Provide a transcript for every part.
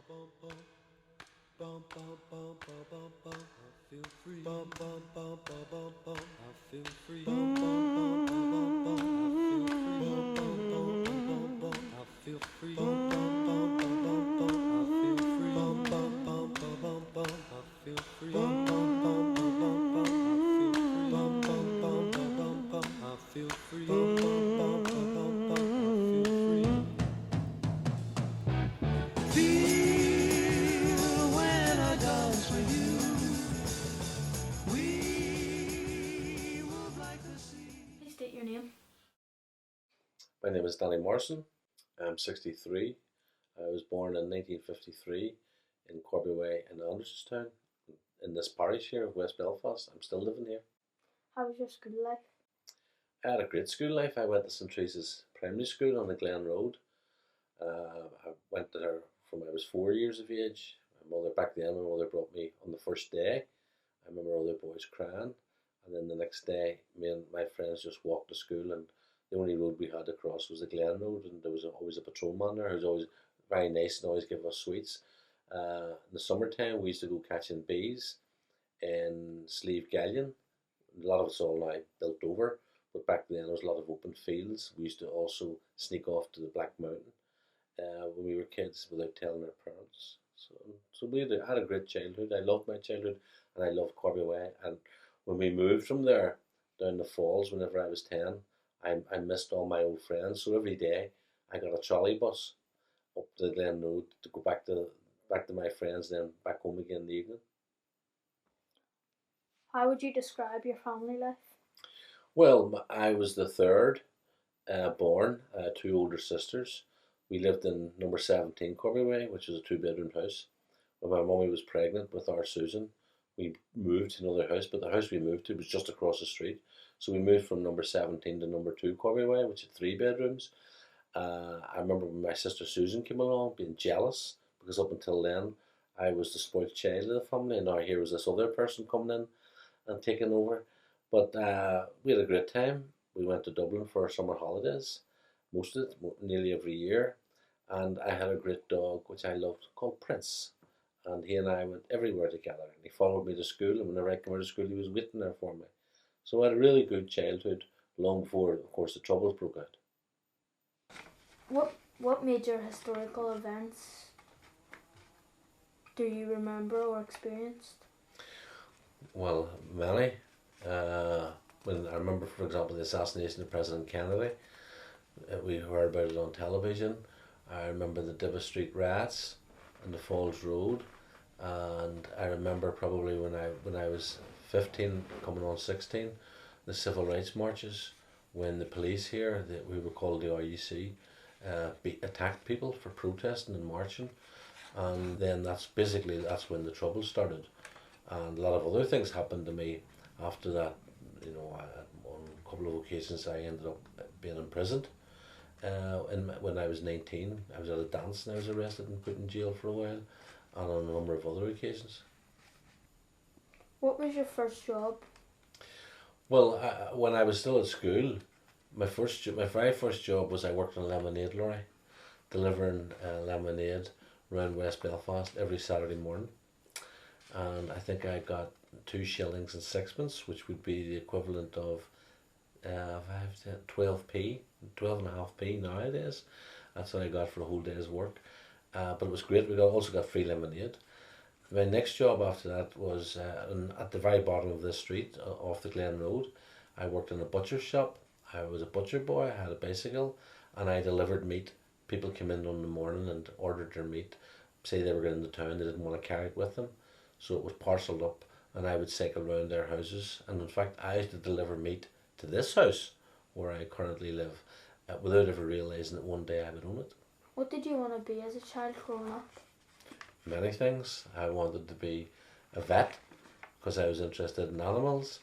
Bum bum bum bum bum bum. I feel free. Bum bum bum bum bum bum. I feel free. Bum bum bum bum bum bum. I feel free. Bum bum bum bum bum. I feel free. Bum bum bum bum bum. I feel free. Bum bum bum bum bum. I feel free. Bum bum bum bum bum. I feel free. Bum bum bum bum bum. I feel free. Feel when I dance with you. We move like the sea. Please state your name. My name is Danny Morrison. I'm 63. I was born in 1953 in Corby Way in Andersonstown, in this parish here of West Belfast. I'm still living here. How was your school life? I had a great school life. I went to St Teresa's Primary School on the Glen Road. I went there from I was 4 years of age. My mother brought me on the first day. I remember other boys crying, and then the next day, me and my friends just walked to school, and the only road we had to cross was the Glen Road, and there was always a patrolman there who was always very nice and always gave us sweets. In the summertime, we used to go catching bees in Slieve Galleon. A lot of it's all now built over, but back then there was a lot of open fields. We used to also sneak off to the Black Mountain when we were kids without telling our parents. So we had a great childhood. I loved my childhood, and I loved Corby Way. And when we moved from there down the falls, whenever I was 10, I missed all my old friends. So every day I got a trolley bus up the Glen Road to go back to my friends, then back home again in the evening. How would you describe your family life? Well, I was the third born, two older sisters. We lived in number 17 Corby Way, which was a two-bedroom house. When my mummy was pregnant with our Susan, we moved to another house, but the house we moved to was just across the street. So we moved from number 17 to number 2 Corby Way, which had three bedrooms. I remember when my sister Susan came along being jealous because up until then I was the spoiled child of the family, and now here was this other person coming in and taking over. But we had a great time. We went to Dublin for our summer holidays, most of it, nearly every year. And I had a great dog which I loved called Prince. And he and I went everywhere together. And he followed me to school, and whenever I came out of school, he was waiting there for me. So I had a really good childhood, long before, of course, the troubles broke out. What major historical events do you remember or experienced? Well, many. When I remember, for example, the assassination of President Kennedy, we heard about it on television. I remember the Divis Street riots and the Falls Road, and I remember probably when I was 15, coming on 16, the civil rights marches when the police here, that we were called the RUC, attacked people for protesting and marching, and then that's when the trouble started, and a lot of other things happened to me after that. On a couple of occasions I ended up being imprisoned. When I was 19, I was at a dance and I was arrested and put in jail for a while, and on a number of other occasions. What was your first job? Well, when I was still at school, my very first job was I worked on a lemonade lorry, delivering lemonade around West Belfast every Saturday morning, and I think I got 2 shillings and sixpence, which would be the equivalent of 12p, 12.5p nowadays. That's what I got for a whole day's work. But it was great. We also got free lemonade. My next job after that was at the very bottom of this street, off the Glen Road. I worked in a butcher shop. I was a butcher boy. I had a bicycle, and I delivered meat. People came in the morning and ordered their meat. Say they were going into town, they didn't want to carry it with them, so it was parcelled up, and I would cycle around their houses. And in fact, I used to deliver meat to this house where I currently live, without ever realising that one day I would own it. What did you want to be as a child growing up? Many things. I wanted to be a vet because I was interested in animals.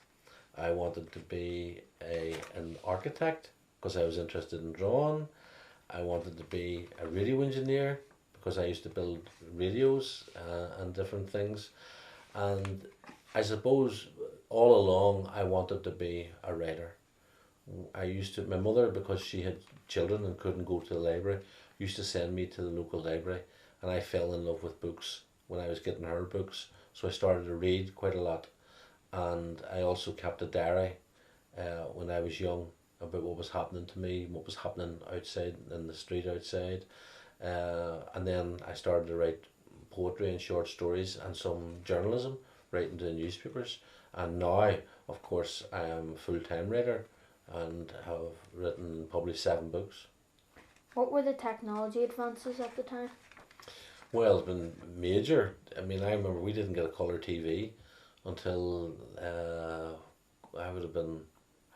I wanted to be an architect because I was interested in drawing. I wanted to be a radio engineer because I used to build radios and different things. And I suppose all along I wanted to be a writer. My mother, because she had children and couldn't go to the library, used to send me to the local library, and I fell in love with books when I was getting her books. So I started to read quite a lot, and I also kept a diary when I was young about what was happening to me, what was happening outside in the street outside. And then I started to write poetry and short stories and some journalism, writing to the newspapers. And now, of course, I am a full-time writer and have written and published 7 books. What were the technology advances at the time? Well, it's been major. I mean, I remember we didn't get a colour TV until I would have been,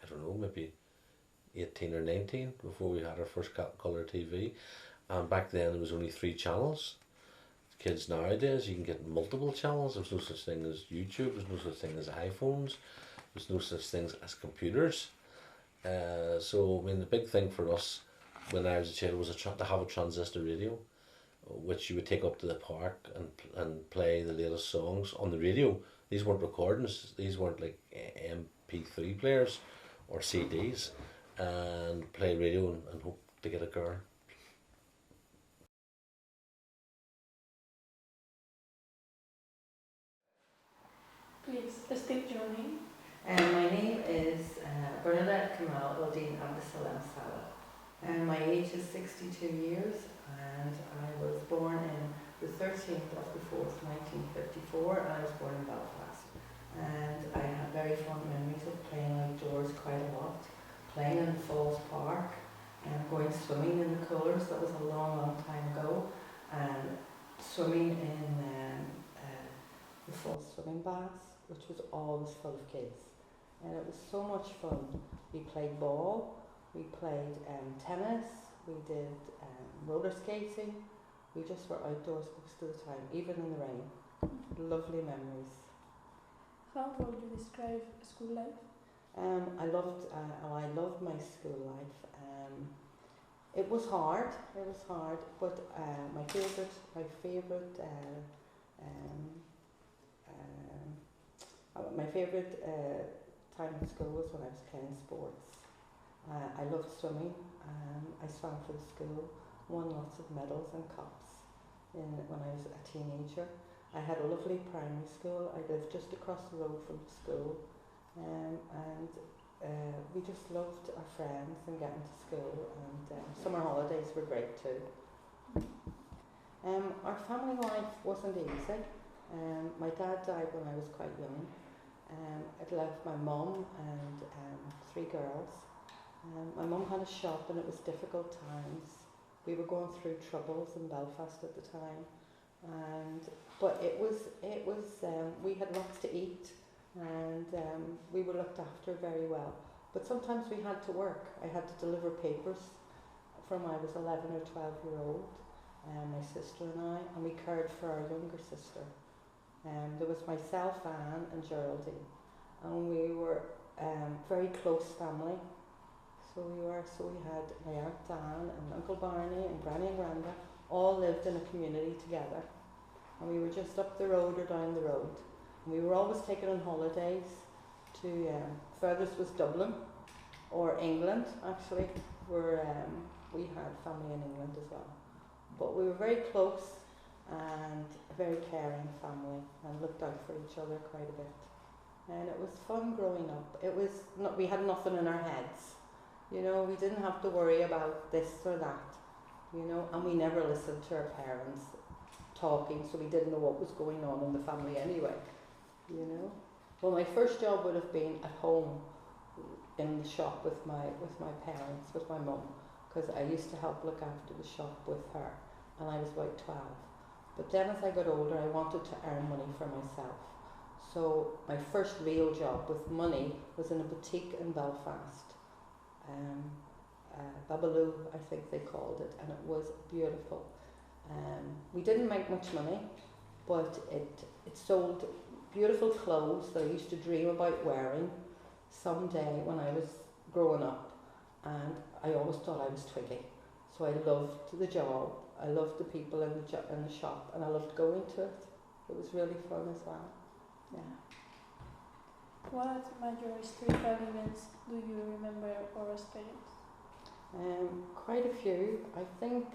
I don't know, maybe 18 or 19 before we had our first colour TV. And back then there was only 3 channels. Kids nowadays, you can get multiple channels. There's no such thing as YouTube. There's no such thing as iPhones. There's no such things as computers. So, I mean, the big thing for us when I was a child was to have a transistor radio, which you would take up to the park and play the latest songs on the radio. These weren't recordings. These weren't like MP3 players or CDs. And play radio and hope to get a girl. Please state your name. My name is Bernadette Kamal Uldin Abdesalam Salah, and my age is 62 years, and I was born in the 13th of the 4th, 1954, and I was born in Belfast. And I have very fond memories of playing outdoors quite a lot, playing in Falls Park, and going swimming in the colours. That was a long, long time ago, and swimming in the Falls swimming baths, which was always full of kids. And it was so much fun. We played ball, we played tennis, we did roller skating. We just were outdoors most of the time, even in the rain. Lovely memories. How would you describe school life? I loved my school life. It was hard, but my favorite time in school was when I was playing sports. I loved swimming. I swam for the school, won lots of medals and cups when I was a teenager. I had a lovely primary school. I lived just across the road from the school, and we just loved our friends and getting to school, and summer holidays were great too. Our family life wasn't easy. My dad died when I was quite young. It left my mum and 3 girls. My mum had a shop and it was difficult times. We were going through troubles in Belfast at the time, but it was we had lots to eat, and we were looked after very well. But sometimes we had to work. I had to deliver papers from I was 11 or 12-year-old, my sister and we cared for our younger sister. There was myself, Anne, and Geraldine, and we were very close family. So we had my Aunt Dan and Uncle Barney and Granny and Granda all lived in a community together, and we were just up the road or down the road. And we were always taken on holidays to furthest was Dublin or England, actually, where we had family in England as well. But we were very close and a very caring family, and looked out for each other quite a bit. And it was fun growing up. It was not, we had nothing in our heads. You know, we didn't have to worry about this or that, you know, and we never listened to our parents talking, so we didn't know what was going on in the family anyway, you know. Well, my first job would have been at home in the shop with my parents, with my mum, because I used to help look after the shop with her, and I was about 12. But then as I got older, I wanted to earn money for myself. So my first real job with money was in a boutique in Belfast. Babaloo, I think they called it, and it was beautiful. We didn't make much money, but it sold beautiful clothes that I used to dream about wearing someday when I was growing up, and I always thought I was Twiggy. So I loved the job, I loved the people in the shop, and I loved going to it. It was really fun as well. Yeah. What major historical events do you remember or experience? Quite a few. I think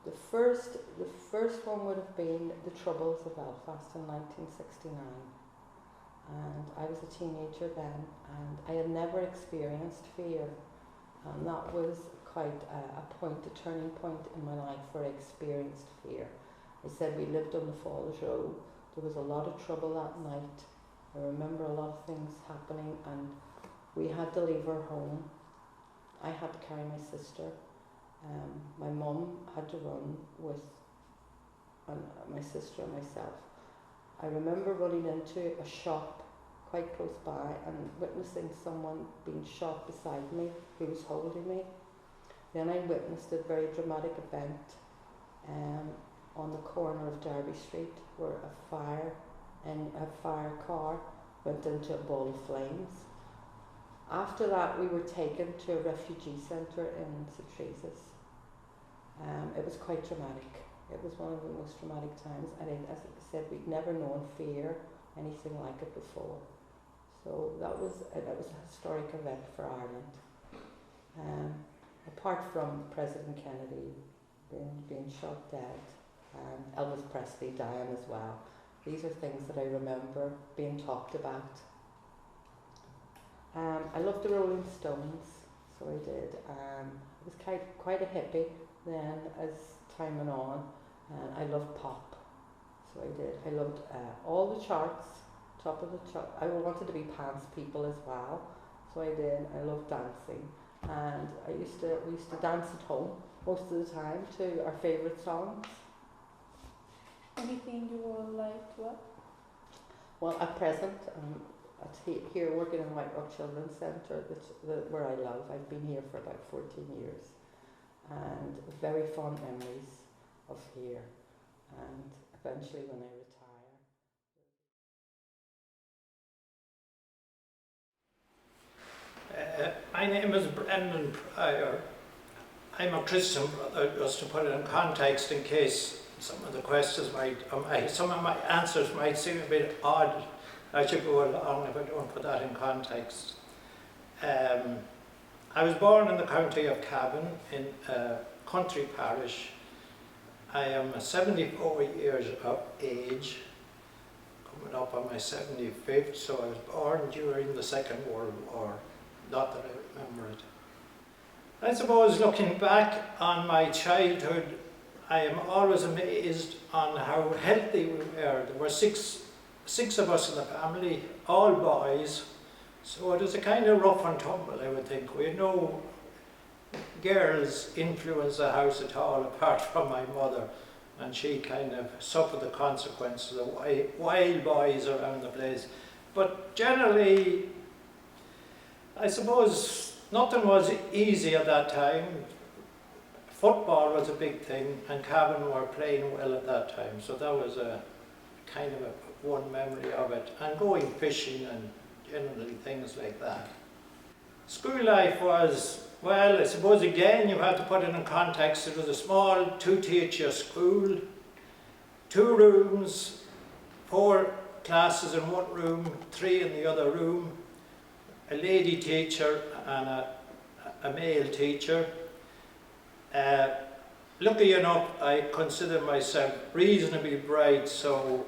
The first one would have been the Troubles of Belfast in 1969. And I was a teenager then, and I had never experienced fear. And that was quite a turning point in my life where I experienced fear. I said we lived on the Falls Road. There was a lot of trouble that night. I remember a lot of things happening, and we had to leave our home. I had to carry my sister. My mum had to run with my sister and myself. I remember running into a shop quite close by and witnessing someone being shot beside me who was holding me. Then I witnessed a very dramatic event on the corner of Derby Street where a fire car went into a ball of flames. After that, we were taken to a refugee centre in St Teresa's. It was quite dramatic. It was one of the most dramatic times, and as I said, we'd never known fear, anything like it before. So that was a historic event for Ireland. Apart from President Kennedy being shot dead, and Elvis Presley dying as well, these are things that I remember being talked about. I loved the Rolling Stones, so I did. I was quite a hippie then as time went on, and I loved pop, so I did. I loved all the charts, top of the chart. I wanted to be pants people as well, so I did. I loved dancing, and we used to dance at home most of the time to our favourite songs. Anything you would like to add? Well, at present, here working in White Rock Children's Centre, where I love. I've been here for about 14 years, and very fond memories of here. And eventually, when I retire. My name is Brendan Pryor. I'm a Christian brother, just to put it in context in case some of the questions some of my answers might seem a bit odd as you go along if I don't put that in context. I was born in the county of Cavan in a country parish. I am 74 years of age, coming up on my 75th, so I was born during the Second World War. Not that I remember it. I suppose looking back on my childhood, I am always amazed on how healthy we were. There were six of us in the family, all boys, so it was a kind of rough and tumble, I would think. We had no girls influence the house at all, apart from my mother, and she kind of suffered the consequences of wild boys around the place. But generally, I suppose nothing was easy at that time. Football was a big thing, and Cavan were playing well at that time, so that was a kind of one memory of it, and going fishing and generally things like that. School life was, well, I suppose again you have to put it in context. It was a small 2-teacher school, 2 rooms, 4 classes in one room, 3 in the other room, a lady teacher and a male teacher. Lucky enough, I consider myself reasonably bright, so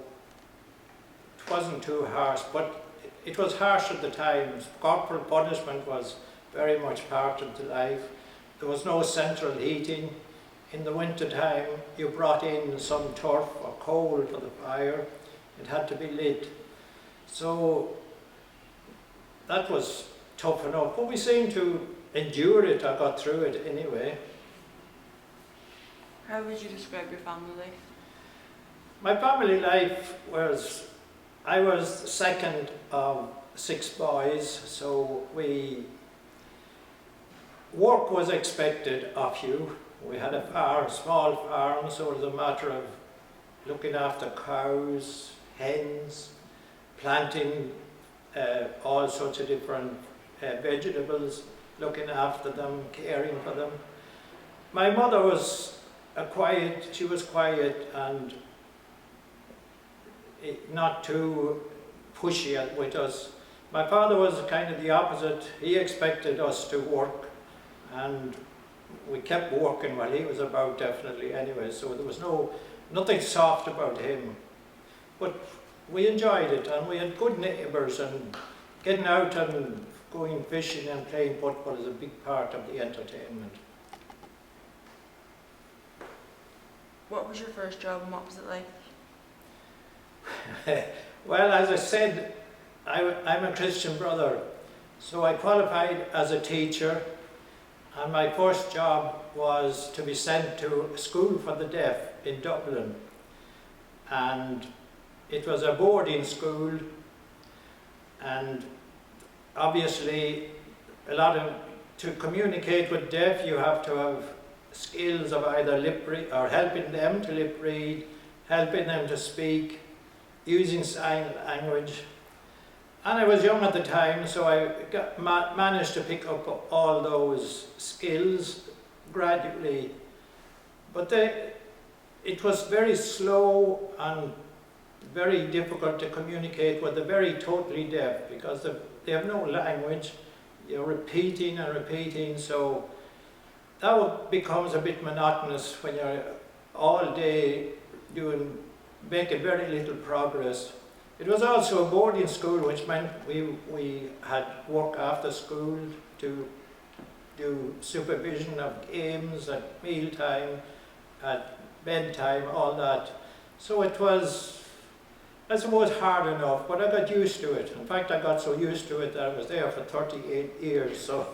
it wasn't too harsh, but it was harsh at the times. Corporal punishment was very much part of the life. There was no central heating. In the winter time, you brought in some turf or coal for the fire. It had to be lit. So that was tough enough, but we seemed to endure it. I got through it anyway. How would you describe your family life? My family life was, I was the second of 6 boys, so work was expected of you. We had a small farm, so it was a matter of looking after cows, hens, planting all sorts of different vegetables, looking after them, caring for them. My mother was she was quiet and not too pushy with us. My father was kind of the opposite. He expected us to work, and we kept working while he was about, definitely, anyway, so there was nothing soft about him. But we enjoyed it, and we had good neighbours, and getting out and going fishing and playing football is a big part of the entertainment. What was your first job and what was it like? Well, as I said, I'm a Christian brother, so I qualified as a teacher, and my first job was to be sent to a school for the deaf in Dublin, and it was a boarding school, and obviously to communicate with deaf you have to have skills of either lip read or helping them to lip read, helping them to speak, using sign language. And I was young at the time, so I managed to pick up all those skills gradually. But it was very slow and very difficult to communicate with the very totally deaf, because they have no language. You're repeating and repeating, so that becomes a bit monotonous when you're all day making very little progress. It was also a boarding school, which meant we had work after school to do supervision of games at mealtime, at bedtime, all that. So it was, I suppose, hard enough, but I got used to it. In fact, I got so used to it that I was there for 38 years, so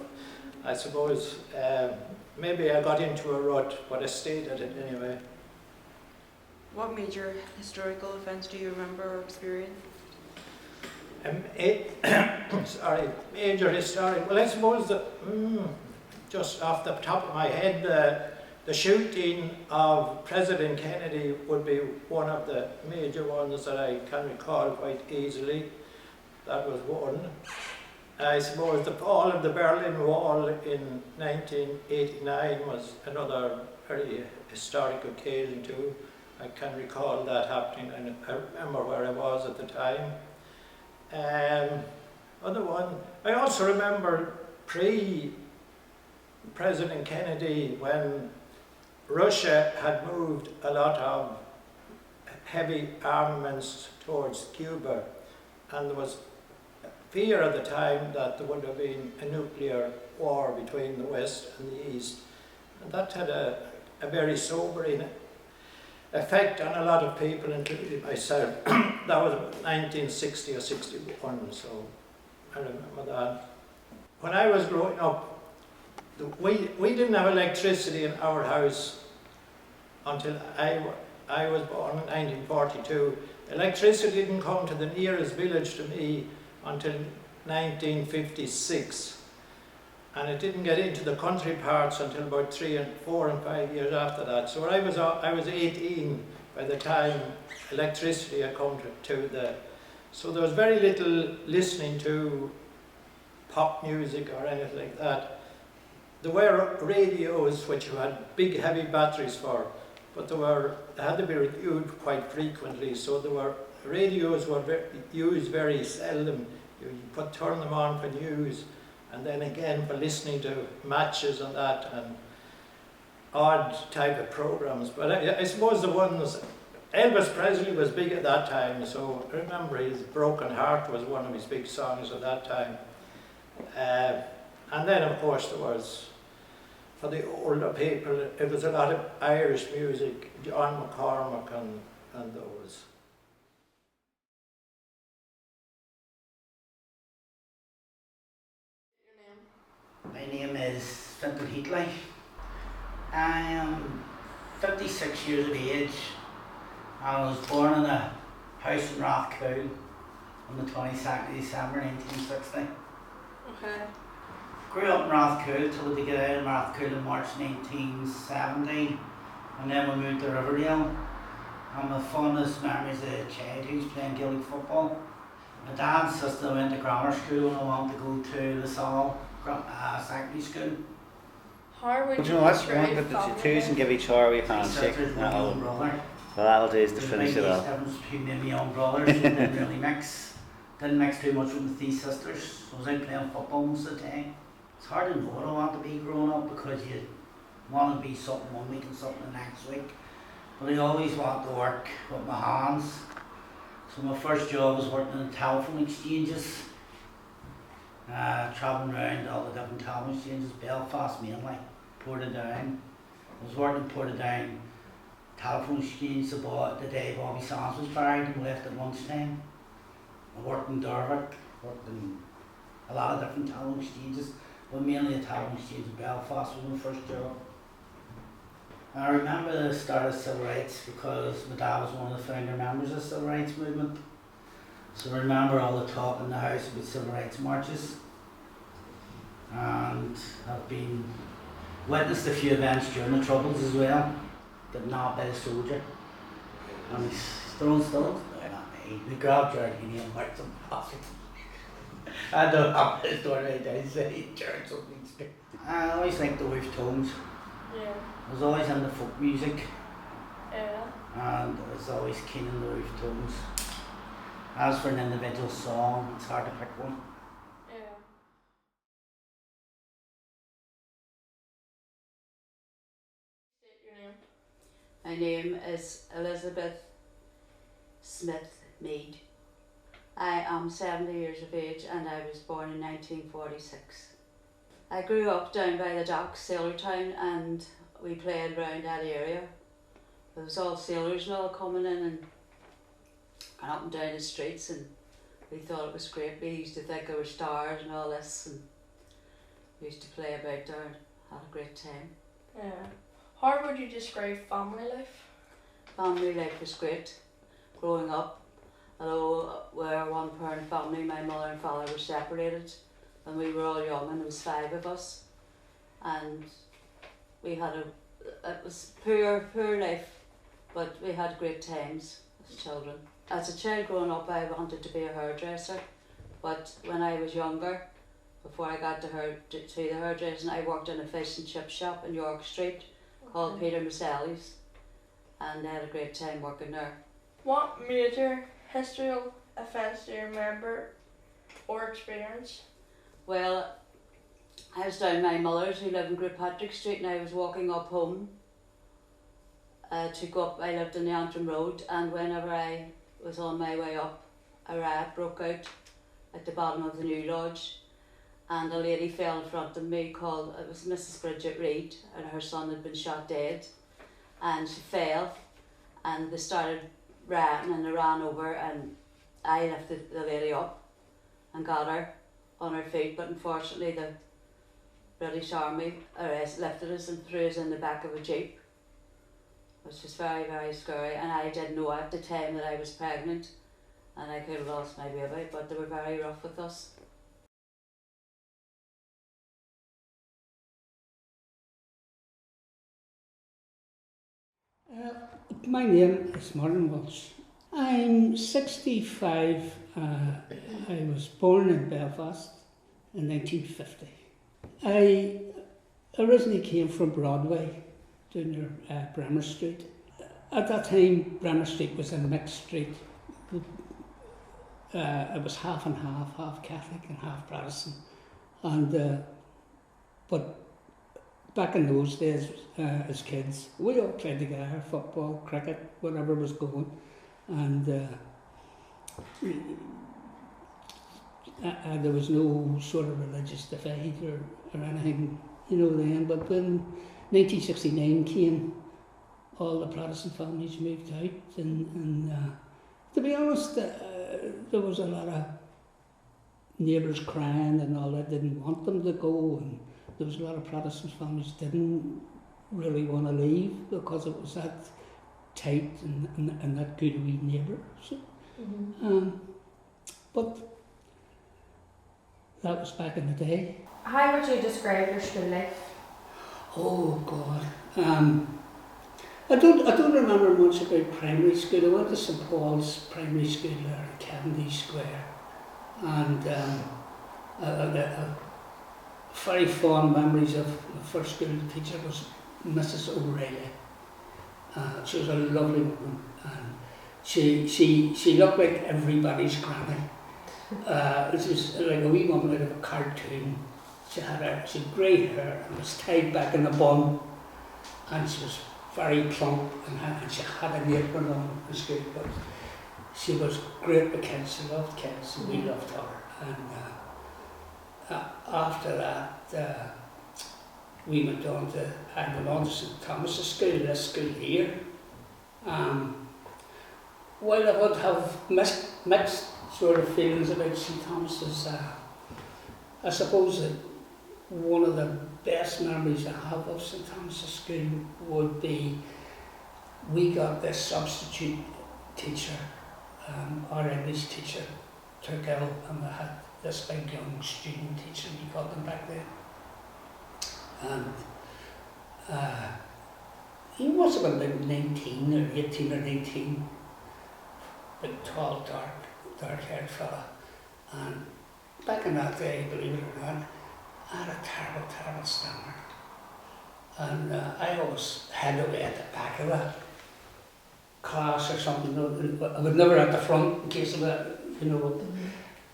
I suppose maybe I got into a rut, but I stayed at it anyway. What major historical events do you remember or experience? Major historic. Well, I suppose that just off the top of my head, the shooting of President Kennedy would be one of the major ones that I can recall quite easily. That was one. I suppose the fall of the Berlin Wall in 1989 was another very historic occasion too. I can recall that happening, and I remember where I was at the time. Other one, I also remember pre-President Kennedy, when Russia had moved a lot of heavy armaments towards Cuba, and there was fear at the time that there would have been a nuclear war between the West and the East. And that had a very sobering effect on a lot of people, including myself. That was 1960 or 61, so I remember that. When I was growing up, we didn't have electricity in our house until I was born in 1942. Electricity didn't come to the nearest village to me until 1956. And it didn't get into the country parts until about 3 and 4 and 5 years after that. So I was 18 by the time electricity had come to the. So there was very little listening to pop music or anything like that. There were radios which you had big heavy batteries for, but they had to be reviewed quite frequently. So radios were used very seldom. You turn them on for news, and then again for listening to matches and that, and odd type of programs. But I suppose the ones, Elvis Presley was big at that time, so I remember his Broken Heart was one of his big songs at that time. And then of course there was, for the older people, it was a lot of Irish music, John McCormack and those. My name is Fintan Heatley. I am 56 years of age. I was born in a house in Rathcoole on the 22nd of December 1960. Okay. Grew up in Rathcoole till we got out of Rathcoole in March 1970, and then we moved to Riverdale. And my fondest memories as a child who was playing Gaelic football. My dad and sister went to grammar school and I wanted to go to LaSalle secondary school. How would But you you know what? describe One put the family twos and life? give each other a wee Three handshake. sisters and my young brother. Well, that'll do is to There's a finish big it off. difference between me and my young brother, so we didn't really mix. Didn't mix too much with my three sisters. I was out playing football most of the time. It's hard to know what I want to be growing up because Want to be something one week and something the next week. But I always want to work with my hands. So my first job was working in telephone exchanges. Travelling around all the different telephone exchanges, Belfast mainly, Portadown. I was working in Portadown telephone exchange the day Bobby Sands was buried and left at lunchtime. I worked in Dervick, worked in a lot of different telephone exchanges, but mainly a telephone exchange in Belfast was my first job. I remember the start of civil rights because my dad was one of the founder members of the civil rights movement. So I remember all the talk in the house about civil rights marches. And I've been witnessed a few events during the Troubles as well, getting nabbed by a soldier. And he's throwing stones. No, not me. We grabbed Jardini and marked him off. I had to have his door right outside, Jared something. I always liked the Wolf Tones. Yeah. I was always into folk music. Yeah. And I was always keen on the Wolf Tones. As for an individual song, it's hard to pick one. Yeah. State your name. My name is Elizabeth Smith Mead. I am 70 years of age and I was born in 1946. I grew up down by the docks, Sailortown, and we played around that area. There was all sailors and all coming in and going up and down the streets, and we thought it was great. We used to think there were stars and all this, and we used to play about there and had a great time. Yeah. How would you describe family life? Family life was great. Growing up, although we're a one parent family, my mother and father were separated when we were all young, and there was 5 of us, and we had it was poor life, but we had great times as children. As a child growing up, I wanted to be a hairdresser, but when I was younger, before I got to the hairdressing, I worked in a fish and chip shop in York Street called Peter Maselli's, and I had a great time working there. What major historical events do you remember or experience? Well, I was down my mother's who lived in Great Patrick Street, and I was walking up home to go up. I lived on the Antrim Road, and whenever I was on my way up, a riot broke out at the bottom of the New Lodge, and a lady fell in front of me it was Mrs. Bridget Reid, and her son had been shot dead, and she fell, and they started rioting, and they ran over, and I lifted the lady up and got her on her feet, but unfortunately the British Army lifted us and threw us in the back of a jeep, which was very, very scary, and I didn't know at the time that I was pregnant and I could have lost my baby, but they were very rough with us. My name is Martin Walsh. I'm 65. I was born in Belfast in 1950. I originally came from Broadway, down near Bremer Street. At that time, Bremer Street was a mixed street. It was half and half Catholic and half Protestant. And but back in those days, as kids, we all played together, football, cricket, whatever was going. And there was no sort of religious divide or anything, then. But when 1969 came, all the Protestant families moved out, and to be honest, there was a lot of neighbours crying and all that, didn't want them to go, and there was a lot of Protestant families didn't really want to leave because it was that tight and that good a wee neighbour. So, but that was back in the day. How would you describe your school life? Oh God, I don't remember much about primary school. I went to St Paul's Primary School there in Cavendish Square, and very fond memories of the first school teacher was Mrs O'Reilly. She was a lovely woman, and she looked like everybody's granny. She was like a wee woman out of a cartoon. She had grey hair and was tied back in a bun, and she was very plump and she had an apron on in school, but she was great with kids. She loved kids, and we loved her. And after that, we went on to, I went on to St Thomas's School, this school here. While I would have mixed sort of feelings about St Thomas's, I suppose that one of the best memories I have of St Thomas's School would be we got this substitute teacher, our English teacher took ill, and we had this big young student teacher, we called them back then. And he must have been about 19 or 18 or 19, big, tall, dark-haired fella. And back in that day, believe it or not, I had a terrible stammer. And I always had away at the back of the class or something. I was never at the front in case of a, you know,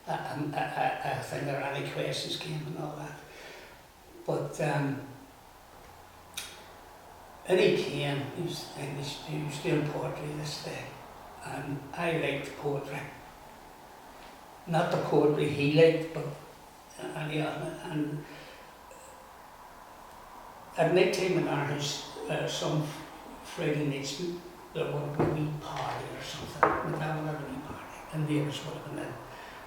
a thing or any questions came and all that. But and he came, he was English, he was doing poetry this day. And I liked poetry. Not the poetry he liked, but and at night time in our house, some Friday nights, there would be a wee party or something. We'd have a little wee party, and neighbours would have been in.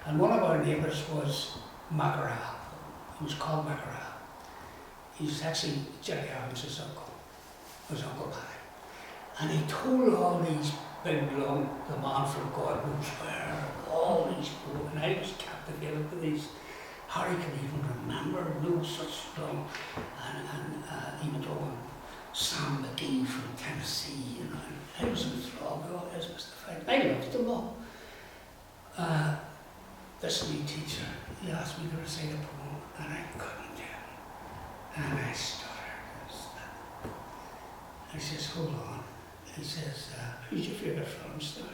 And one of our neighbours was McGrath. He was called McGrath. He's actually Jerry Harris's uncle, his Uncle Paddy. And he told all these big, long, the man from God knows where, all these people, and I was captivated with these. Harry can even remember, no such long, and he went on Sam McGee from Tennessee, you know, and I was enthralled with all this mystified. I loved them all. This new teacher, he asked me to recite a poem, and I couldn't do it. And I stuttered. He says, hold on. He says, who's your favourite film star?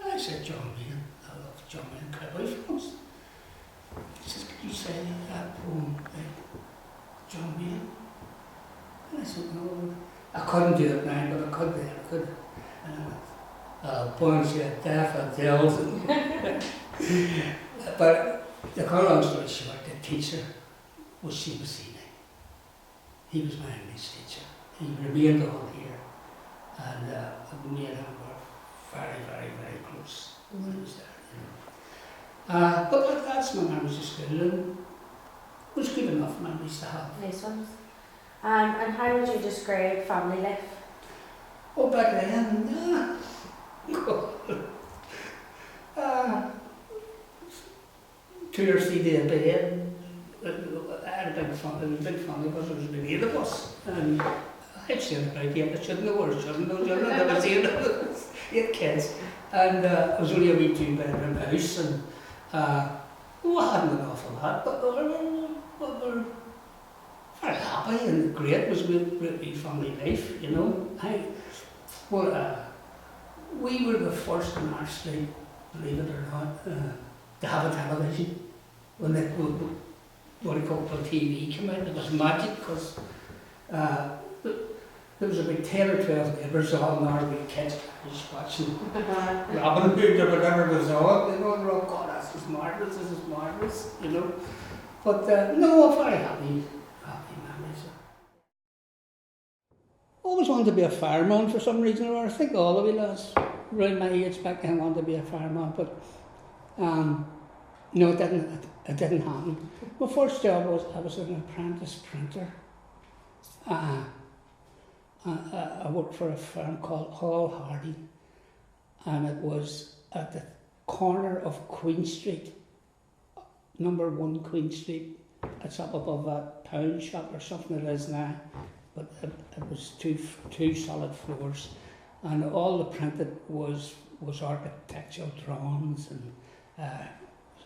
I said, John Wayne. I love John Wayne cowboy films. He says, could you say that poem like John Wayne? And I said, no. I couldn't do it now, but I could then. I could. Bunch of daffodils. But the long story short, the teacher was Seamus Heaney. He was my English teacher. He remained on here, and me and him were very, very, very close when he was there. You know. But that's my memories of school, and it was good enough memories to have. Nice ones. And how would you describe family life? Oh, back then, 2 or 3 days a bed. I had a big family because there was maybe 8 of us. And I'd say about 8, I shouldn't know, or shouldn't know, there was 8 kids. And it was only a wee 2-bedroom house, and we hadn't an awful lot, but we were very happy and great. It was a great family life, you know. We were the first in our street, believe it or not, to have a television. When what we call TV came out, it was magic because there was about 10 or 12 neighbours all in our wee kids just watching Robin Hood or whatever was on. You know, and we're all, God, this is marvellous, you know. But no, very happy memories. Always wanted to be a fireman for some reason or other. I think all of you lads around my age back then wanted to be a fireman, but no, it didn't happen. My first job was I was an apprentice printer. I worked for a firm called Hall Hardy, and it was at the corner of Queen Street, number 1 Queen Street. It's up above that pound shop or something it is now, but it was two solid floors, and all the printed was architectural drawings and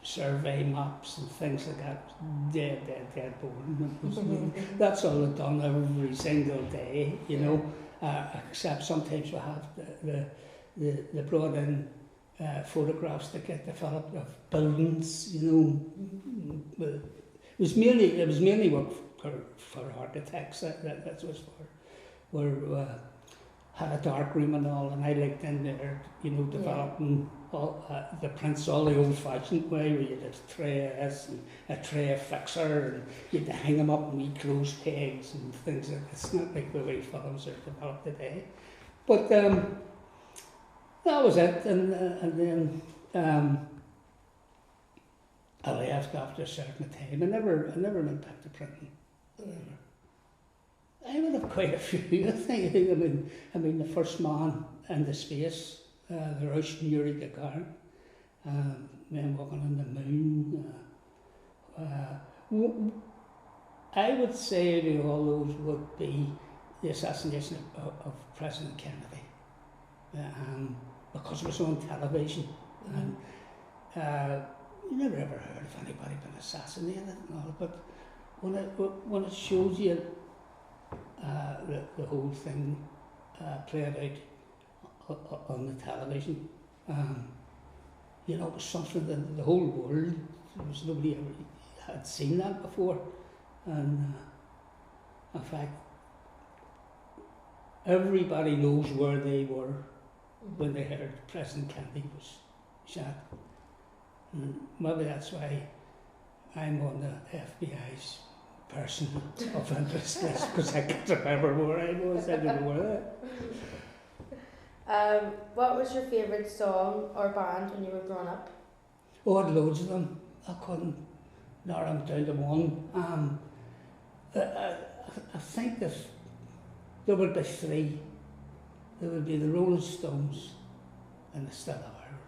survey maps and things like that. Dead boring. That's all I've done every single day, you know. Except sometimes we have the brought in photographs to get developed of buildings, you know. It was mainly work for heart attacks. That's what it's for. We're had a dark room and all, and I liked in there, you know, developing all the prints all the old-fashioned way, where you had a tray of this and a tray of fixer, and you had to hang them up in wee clothes pegs and things like that. It's not like the way films are developed today. But that was it, and then I left after a certain time. I never went back to printing. I would have quite a few. I think. I mean, the first man into space, the Russian Yuri Gagarin, men walking on the moon. I would say to all those would be the assassination of President Kennedy, because it was on television, and you never ever heard of anybody being assassinated and all, but when it shows you the whole thing played out on the television, you know, it was something that the whole world, there was nobody ever had seen that before, and in fact, everybody knows where they were when they heard President Kennedy was shot. And maybe that's why I'm on the FBI's person of interest list, because I can't remember where I was. I don't know where that. What was your favourite song or band when you were growing up? Oh, I had loads of them. I couldn't narrow them down to one. I think that there would be three. There would be the Rolling Stones and the Still Are.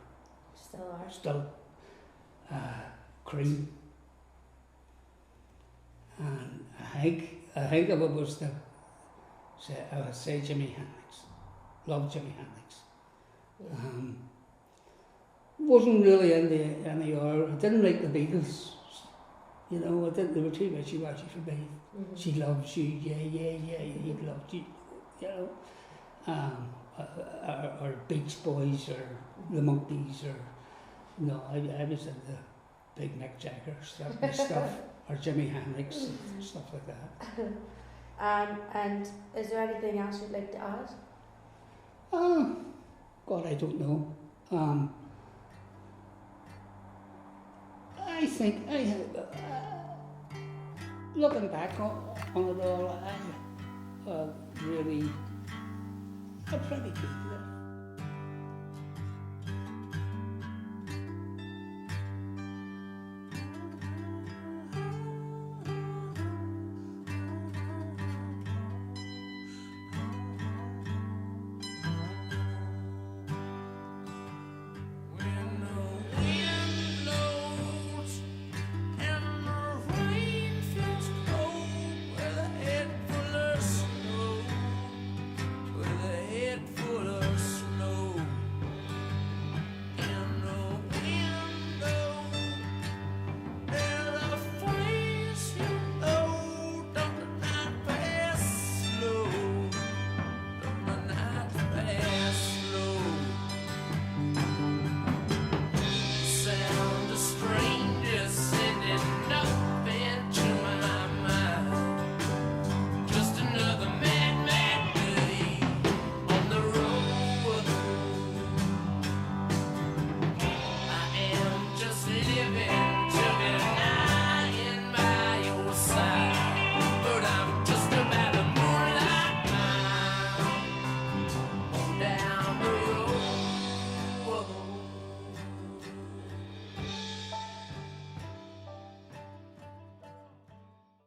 Still are. Still. Cream. And I think of it was I would say Jimi Hendrix. Loved Jimi Hendrix. Wasn't really into any other. I didn't like the Beatles. You know, they were too wishy-washy for me. She loves you, yeah, he loved you, you know. Or Beach Boys, or the Monkees, or no, I was into big Mick Jagger stuff, or Jimi Hendrix and stuff like that. And is there anything else you'd like to add? God, I don't know. I think looking back on it all, I'm pretty good.